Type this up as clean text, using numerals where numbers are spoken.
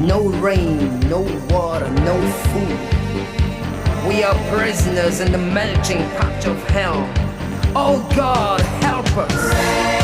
No rain, no water, no food. We are prisoners in the melting pot of hell. Oh God, help us!